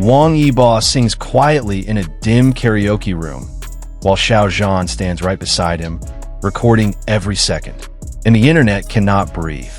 Wang Yibo sings quietly in a dim karaoke room, while Xiao Zhan stands right beside him, recording every second. And the internet cannot breathe.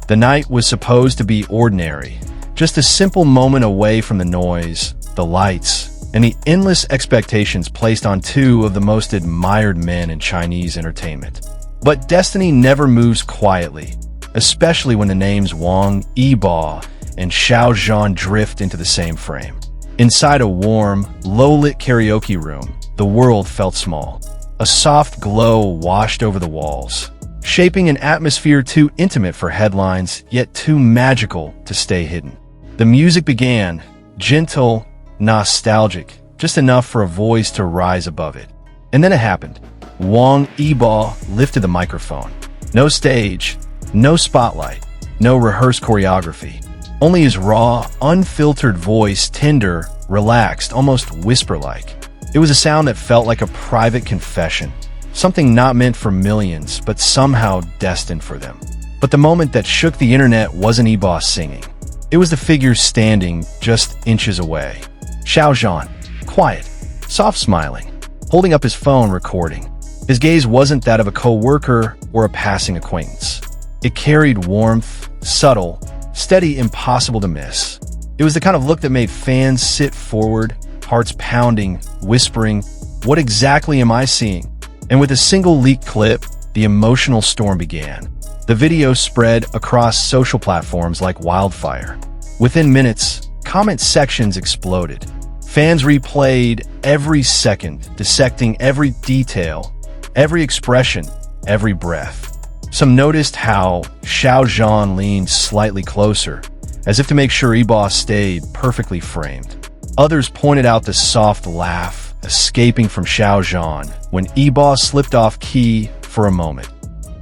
The night was supposed to be ordinary, just a simple moment away from the noise, the lights, and the endless expectations placed on two of the most admired men in Chinese entertainment. But destiny never moves quietly, especially when the names Wang Yibo and Xiao Zhan drift into the same frame. Inside a warm, low-lit karaoke room, the world felt small. A soft glow washed over the walls, shaping an atmosphere too intimate for headlines, yet too magical to stay hidden. The music began, gentle, nostalgic, just enough for a voice to rise above it. And then it happened. Wang Yibo lifted the microphone. No stage, no spotlight, no rehearsed choreography. Only his raw, unfiltered voice, tender, relaxed, almost whisper-like. It was a sound that felt like a private confession, something not meant for millions, but somehow destined for them. But the moment that shook the internet wasn't Yibo singing. It was the figure standing just inches away. Xiao Zhan, quiet, soft-smiling, holding up his phone recording. His gaze wasn't that of a co-worker or a passing acquaintance. It carried warmth, subtle, steady, impossible to miss. It was the kind of look that made fans sit forward, hearts pounding, whispering, "What exactly am I seeing?" And with a single leaked clip, the emotional storm began. The video spread across social platforms like wildfire. Within minutes, comment sections exploded. Fans replayed every second, dissecting every detail, every expression, every breath. Some noticed how Xiao Zhan leaned slightly closer, as if to make sure Yibo stayed perfectly framed. Others pointed out the soft laugh escaping from Xiao Zhan when Yibo slipped off key for a moment.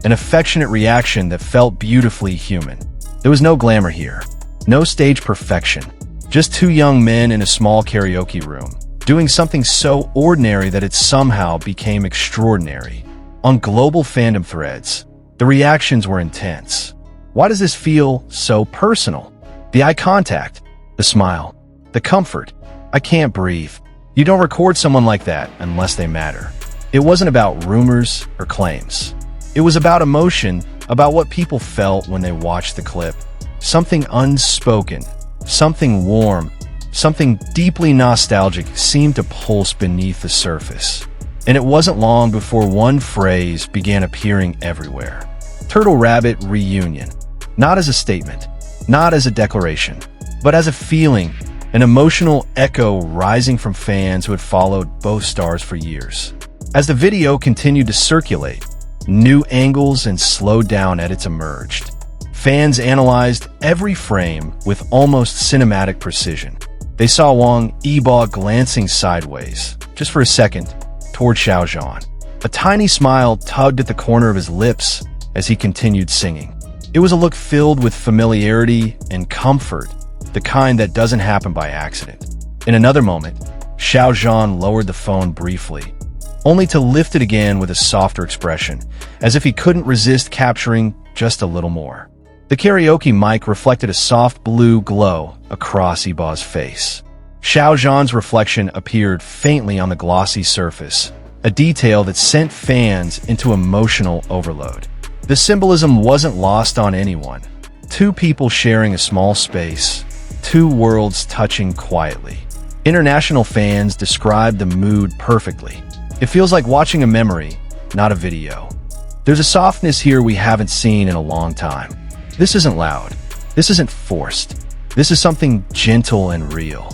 An affectionate reaction that felt beautifully human. There was no glamour here, no stage perfection, just two young men in a small karaoke room, doing something so ordinary that it somehow became extraordinary. On global fandom threads, the reactions were intense. Why does this feel so personal? The eye contact, the smile, the comfort. I can't breathe. You don't record someone like that unless they matter. It wasn't about rumors or claims. It was about emotion, about what people felt when they watched the clip. Something unspoken, something warm, something deeply nostalgic seemed to pulse beneath the surface. And it wasn't long before one phrase began appearing everywhere. Turtle Rabbit Reunion. Not as a statement, not as a declaration, but as a feeling, an emotional echo rising from fans who had followed both stars for years. As the video continued to circulate, new angles and slowed-down edits emerged. Fans analyzed every frame with almost cinematic precision. They saw Wang Yibo glancing sideways, just for a second, toward Xiao Zhan. A tiny smile tugged at the corner of his lips as he continued singing. It was a look filled with familiarity and comfort, the kind that doesn't happen by accident. In another moment, Xiao Zhan lowered the phone briefly, only to lift it again with a softer expression, as if he couldn't resist capturing just a little more. The karaoke mic reflected a soft blue glow across Yibo's face. Xiao Zhan's reflection appeared faintly on the glossy surface, a detail that sent fans into emotional overload. The symbolism wasn't lost on anyone. Two people sharing a small space, two worlds touching quietly. International fans described the mood perfectly. It feels like watching a memory, not a video. There's a softness here we haven't seen in a long time. This isn't loud. This isn't forced. This is something gentle and real.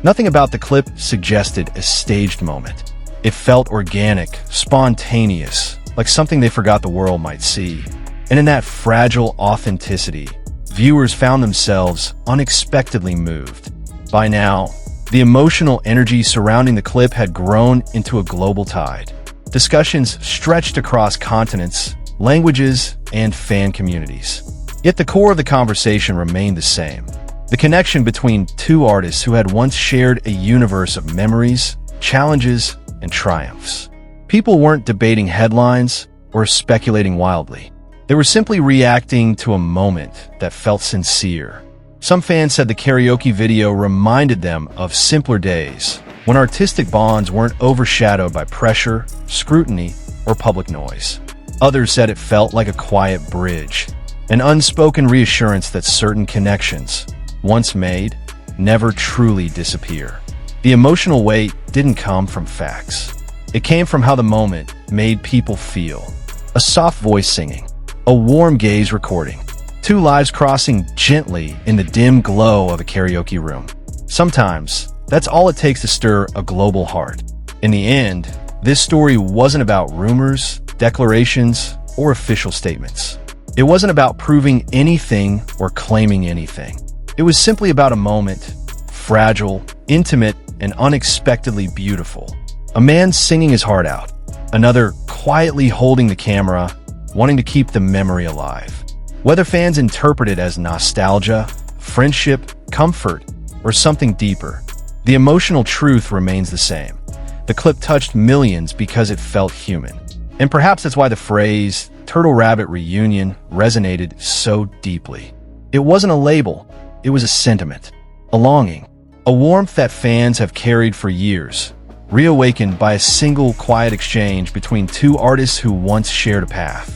Nothing about the clip suggested a staged moment. It felt organic, spontaneous, like something they forgot the world might see. And in that fragile authenticity, viewers found themselves unexpectedly moved. By now, the emotional energy surrounding the clip had grown into a global tide. Discussions stretched across continents, languages, and fan communities. Yet the core of the conversation remained the same. The connection between two artists who had once shared a universe of memories, challenges, and triumphs. People weren't debating headlines or speculating wildly. They were simply reacting to a moment that felt sincere, Some fans said the karaoke video reminded them of simpler days, when artistic bonds weren't overshadowed by pressure, scrutiny, or public noise. Others said it felt like a quiet bridge, an unspoken reassurance that certain connections, once made, never truly disappear. The emotional weight didn't come from facts. It came from how the moment made people feel. A soft voice singing, a warm gaze recording, two lives crossing gently in the dim glow of a karaoke room. Sometimes, that's all it takes to stir a global heart. In the end, this story wasn't about rumors, declarations, or official statements. It wasn't about proving anything or claiming anything. It was simply about a moment, fragile, intimate, and unexpectedly beautiful. A man singing his heart out, another quietly holding the camera, wanting to keep the memory alive. Whether fans interpret it as nostalgia, friendship, comfort, or something deeper, the emotional truth remains the same. The clip touched millions because it felt human. And perhaps that's why the phrase, Turtle Rabbit Reunion, resonated so deeply. It wasn't a label, it was a sentiment, a longing, a warmth that fans have carried for years, reawakened by a single quiet exchange between two artists who once shared a path.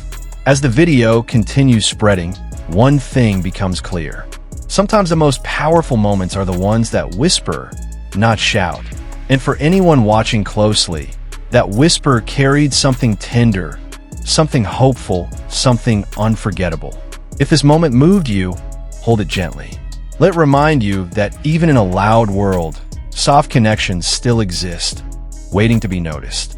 As the video continues spreading, one thing becomes clear. Sometimes the most powerful moments are the ones that whisper, not shout. And for anyone watching closely, that whisper carried something tender, something hopeful, something unforgettable. If this moment moved you, hold it gently. Let it remind you that even in a loud world, soft connections still exist, waiting to be noticed.